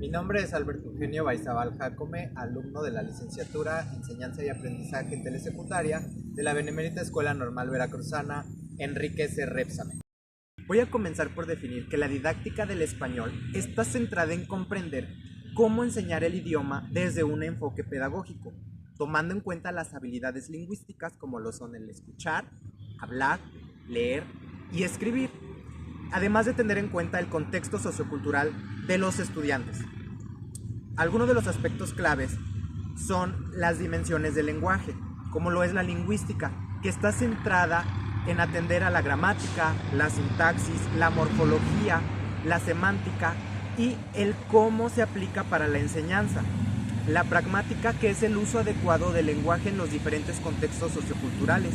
Mi nombre es Alberto Eugenio Baizabal Jacome, alumno de la licenciatura Enseñanza y Aprendizaje en Telesecundaria de la Benemérita Escuela Normal Veracruzana Enrique C. Repsamen. Voy a comenzar por definir que la didáctica del español está centrada en comprender cómo enseñar el idioma desde un enfoque pedagógico, tomando en cuenta las habilidades lingüísticas como lo son el escuchar, hablar, leer y escribir, además de tener en cuenta el contexto sociocultural de los estudiantes. Algunos de los aspectos claves son las dimensiones del lenguaje, como lo es la lingüística, que está centrada en atender a la gramática, la sintaxis, la morfología, la semántica y el cómo se aplica para la enseñanza. La pragmática, que es el uso adecuado del lenguaje en los diferentes contextos socioculturales.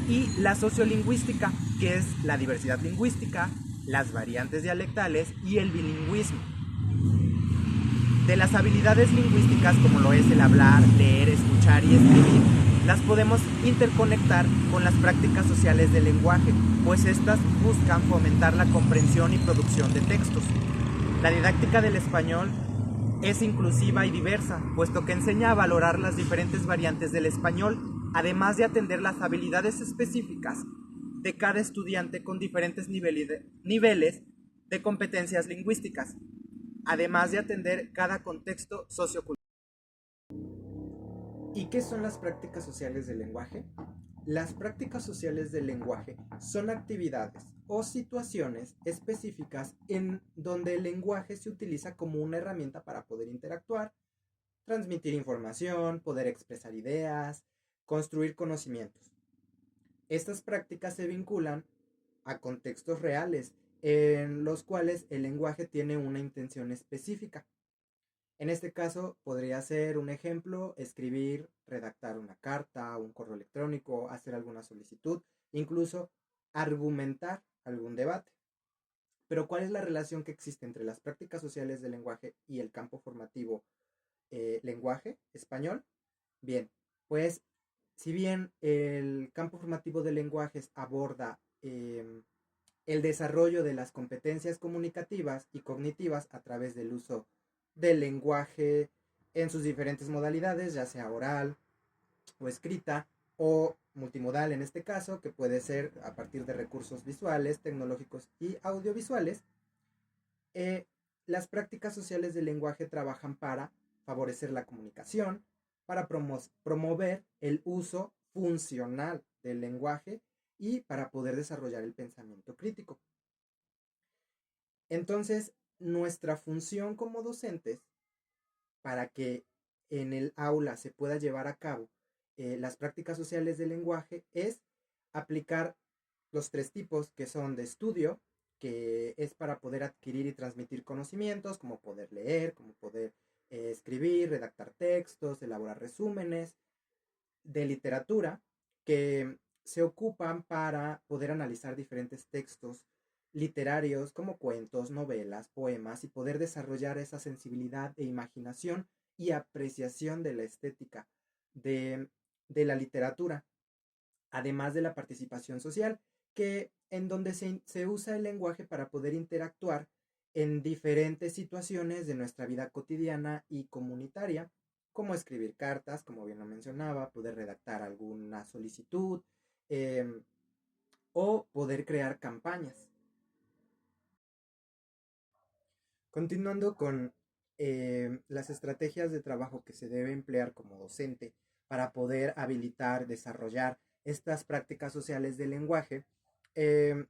Y la sociolingüística, que es la diversidad lingüística, las variantes dialectales y el bilingüismo. De las habilidades lingüísticas, como lo es el hablar, leer, escuchar y escribir, las podemos interconectar con las prácticas sociales del lenguaje, pues estas buscan fomentar la comprensión y producción de textos. La didáctica del español es inclusiva y diversa, puesto que enseña a valorar las diferentes variantes del español, además de atender las habilidades específicas de cada estudiante con diferentes niveles de competencias lingüísticas, además de atender cada contexto sociocultural. ¿Y qué son las prácticas sociales del lenguaje? Las prácticas sociales del lenguaje son actividades o situaciones específicas en donde el lenguaje se utiliza como una herramienta para poder interactuar, transmitir información, poder expresar ideas, construir conocimientos. Estas prácticas se vinculan a contextos reales en los cuales el lenguaje tiene una intención específica. En este caso podría ser un ejemplo, escribir, redactar una carta, un correo electrónico, hacer alguna solicitud, incluso argumentar algún debate. Pero ¿cuál es la relación que existe entre las prácticas sociales del lenguaje y el campo formativo lenguaje español? Bien, pues si bien el campo formativo de lenguajes aborda el desarrollo de las competencias comunicativas y cognitivas a través del uso del lenguaje en sus diferentes modalidades, ya sea oral o escrita o multimodal en este caso, que puede ser a partir de recursos visuales, tecnológicos y audiovisuales. eh, las prácticas sociales del lenguaje trabajan para favorecer la comunicación, para promover el uso funcional del lenguaje y para poder desarrollar el pensamiento crítico. Entonces, nuestra función como docentes, para que en el aula se pueda llevar a cabo las prácticas sociales del lenguaje, es aplicar los tres tipos que son de estudio, que es para poder adquirir y transmitir conocimientos, como poder leer, como poder escribir, redactar textos, elaborar resúmenes, de literatura, que se ocupan para poder analizar diferentes textos literarios como cuentos, novelas, poemas y poder desarrollar esa sensibilidad e imaginación y apreciación de la estética de, de la literatura, además de la participación social, que en donde se usa el lenguaje para poder interactuar en diferentes situaciones de nuestra vida cotidiana y comunitaria, como escribir cartas, como bien lo mencionaba, poder redactar alguna solicitud eh, o poder crear campañas. Continuando con las estrategias de trabajo que se debe emplear como docente para poder habilitar, desarrollar estas prácticas sociales del lenguaje, eh,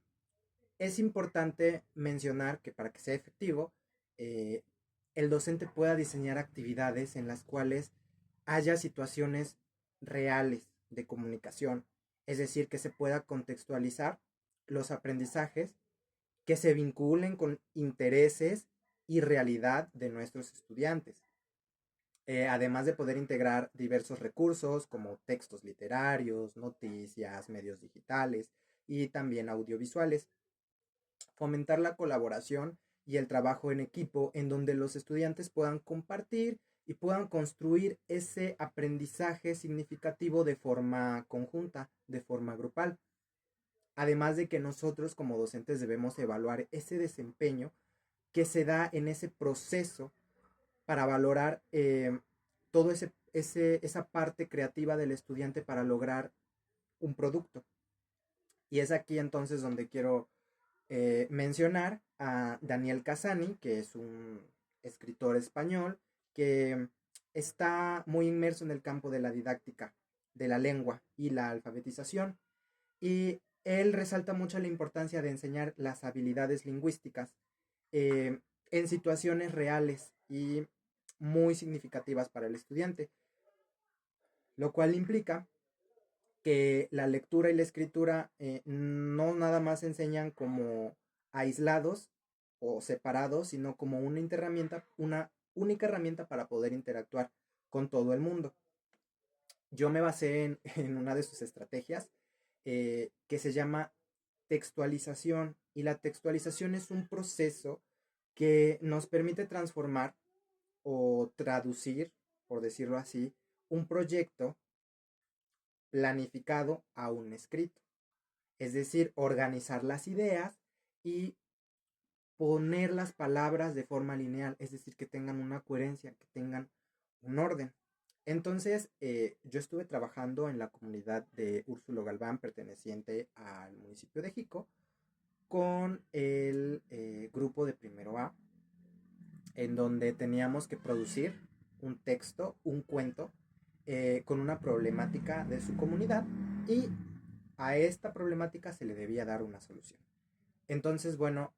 es importante mencionar que para que sea efectivo, eh, el docente pueda diseñar actividades en las cuales haya situaciones reales de comunicación, es decir, que se pueda contextualizar los aprendizajes que se vinculen con intereses y realidad de nuestros estudiantes. Además de poder integrar diversos recursos como textos literarios, noticias, medios digitales y también audiovisuales. Fomentar la colaboración y el trabajo en equipo en donde los estudiantes puedan compartir y puedan construir ese aprendizaje significativo de forma conjunta, de forma grupal. Además de que nosotros como docentes debemos evaluar ese desempeño que se da en ese proceso para valorar todo esa parte creativa del estudiante para lograr un producto. Y es aquí entonces donde quiero mencionar a Daniel Casani, que es un escritor español que está muy inmerso en el campo de la didáctica de la lengua y la alfabetización. Y él resalta mucho la importancia de enseñar las habilidades lingüísticas eh, en situaciones reales y muy significativas para el estudiante, lo cual implica que la lectura y la escritura no nada más se enseñan como aislados o separados, sino como una única herramienta para poder interactuar con todo el mundo. Yo me basé en una de sus estrategias que se llama textualización, y la textualización es un proceso que nos permite transformar o traducir, por decirlo así, un proyecto planificado a un escrito. Es decir, organizar las ideas y poner las palabras de forma lineal, es decir, que tengan una coherencia, que tengan un orden. Entonces, yo estuve trabajando en la comunidad de Úrsulo Galván, perteneciente al municipio de Jico, con el grupo de primero A, en donde teníamos que producir un texto, un cuento, con una problemática de su comunidad, y a esta problemática se le debía dar una solución. Entonces, bueno,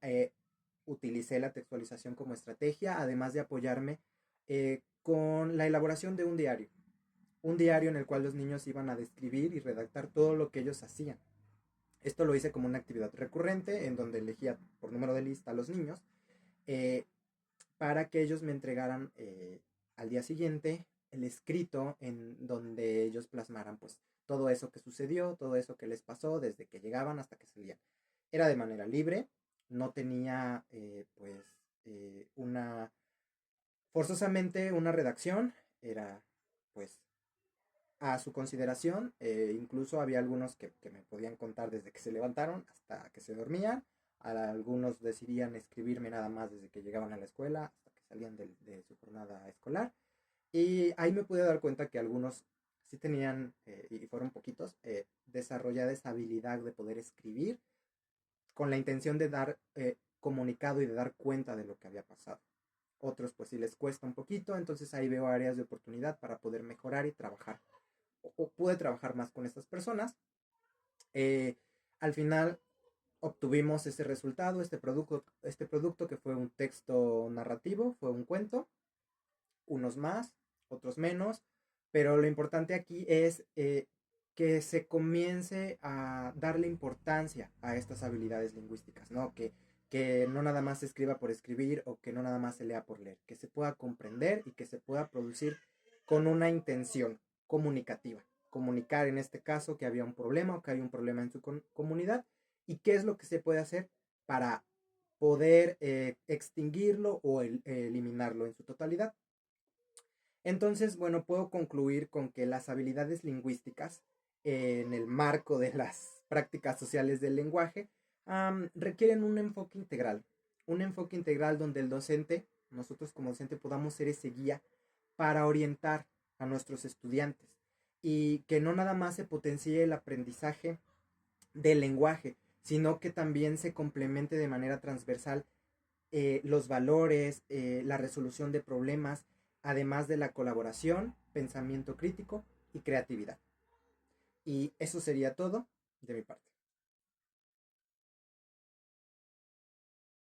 utilicé la textualización como estrategia, además de apoyarme con la elaboración de un diario en el cual los niños iban a describir y redactar todo lo que ellos hacían. Esto lo hice como una actividad recurrente en donde elegía por número de lista a los niños eh, para que ellos me entregaran al día siguiente el escrito en donde ellos plasmaran pues todo eso que sucedió, todo eso que les pasó desde que llegaban hasta que salían. Era de manera libre, no tenía una forzosamente una redacción, era pues a su consideración. Incluso había algunos que me podían contar desde que se levantaron hasta que se dormían. Algunos decidían escribirme nada más desde que llegaban a la escuela hasta que salían de su jornada escolar. Y ahí me pude dar cuenta que algunos sí tenían, y fueron poquitos, desarrollada esa habilidad de poder escribir con la intención de dar comunicado y de dar cuenta de lo que había pasado. Otros pues sí les cuesta un poquito, entonces ahí veo áreas de oportunidad para poder mejorar y trabajar. O pude trabajar más con estas personas. Eh, Al final obtuvimos ese resultado, este producto que fue un texto narrativo, fue un cuento, unos más, otros menos, pero lo importante aquí es que se comience a darle importancia a estas habilidades lingüísticas, ¿no? Que no nada más se escriba por escribir o que no nada más se lea por leer, que se pueda comprender y que se pueda producir con una intención comunicativa. Comunicar en este caso que había un problema o que hay un problema en su comunidad y qué es lo que se puede hacer para poder extinguirlo o eliminarlo en su totalidad. Entonces, bueno, puedo concluir con que las habilidades lingüísticas en el marco de las prácticas sociales del lenguaje requieren un enfoque integral donde el docente, nosotros como docente, podamos ser ese guía para orientar a nuestros estudiantes y que no nada más se potencie el aprendizaje del lenguaje, sino que también se complemente de manera transversal los valores, la resolución de problemas, además de la colaboración, pensamiento crítico y creatividad. Y eso sería todo de mi parte.